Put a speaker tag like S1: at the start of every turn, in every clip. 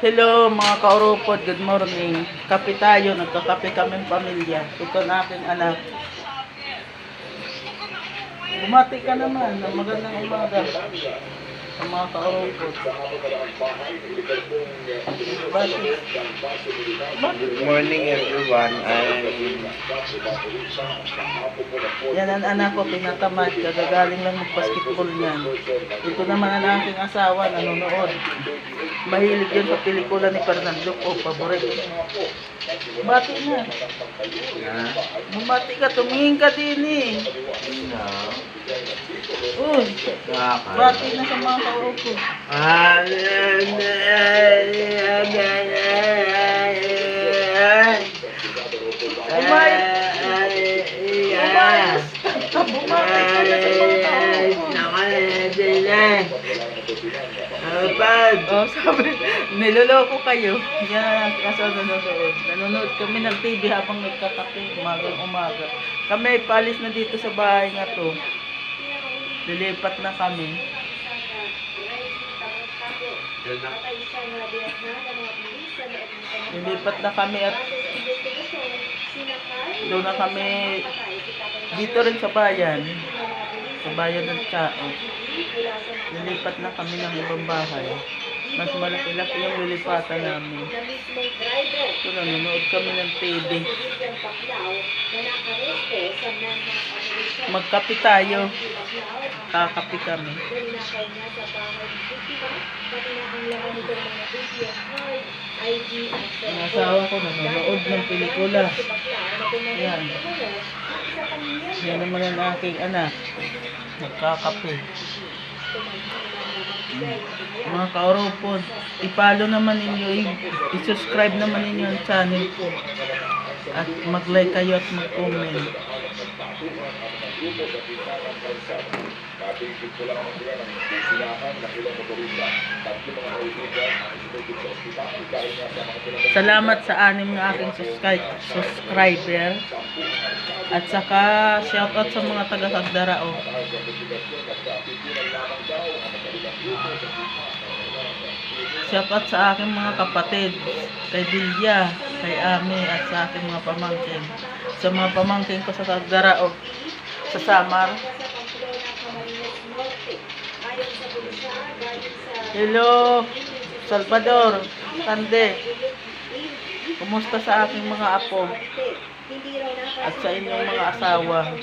S1: Hello mga kaurupod, good morning. Kape tayo, nagkakape kaming pamilya. Ito na aking anak. Bumati ka naman ng magandang umaga sa mga kaurupod.
S2: Good morning everyone.
S1: Yan ang anak ko, pinatamad. Kagagaling lang mag-basketball niyan. Ito naman ang aking asawa, nanonood. Mahilig yun sa pelikula ni Fernando ko, paborito. Bati na. Bumati ka, tumingin ka din eh. Uy, bati na sa mga kaurupod. Umayos. Bumati ka na sa mga kaurupod. Oh, sabi, niloloko kayo. Yan, kaso nanonood. Nanonood kami ng TV habang nagkakape, umaga. Kami, palis na dito sa bahay nga to. Lilipat na kami. Lilipat na kami at doon na kami dito rin sa bayan. Sa bayan ng Chao. Lilipat na kami ng ibang bahay. Mas malaki-laki yung lilipatan namin. So, nanonood kami ng TV. Magkape tayo. Kakape kami. Ang asawa ko nanonood ng pelikula. Yan. Yan naman ang aking anak. Nagkakape. Mga kaurupod, i-follow naman ninyo, i-subscribe naman ninyo ang channel ko. At mag-like kayo at mag-comment. Salamat sa 6 na aking subscriber. At saka shoutout sa mga taga-Cagdarao. Shoutout sa aking mga kapatid, kay Bilya, kay Ami, at sa aking mga pamangkin. Sa mga pamangkin ko sa Cagdarao, sa Samar. Hello, Salvador, Sande. Kumusta sa aking mga apo? At sa inyong mga asawa.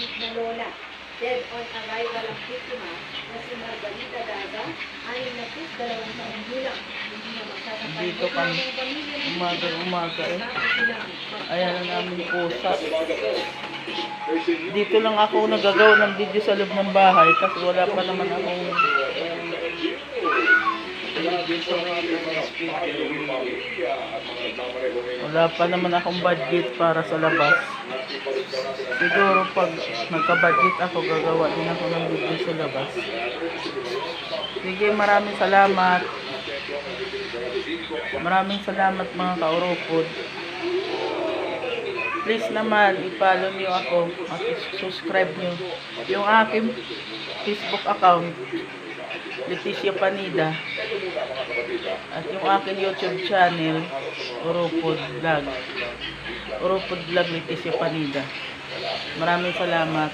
S1: Dead on arrival ang biktima na si Margarita Daga ay napis 2 taong gulang. Dito kami umaga eh. Ayan ang aming pusa. Dito lang ako nagagawa ng video sa loob ng bahay kasi wala pa naman akong budget para sa labas. Siguro pag nagka-budget ako, gagawa din ako ng video sa labas. Sige, maraming salamat. Maraming salamat mga kaurupod. Please naman, i-follow niyo ako at subscribe niyo yung aking Facebook account, Leticia Panida, at yung aking YouTube channel, Urupod Vlog. Urupod Vlog Leticia Panida. Maraming salamat.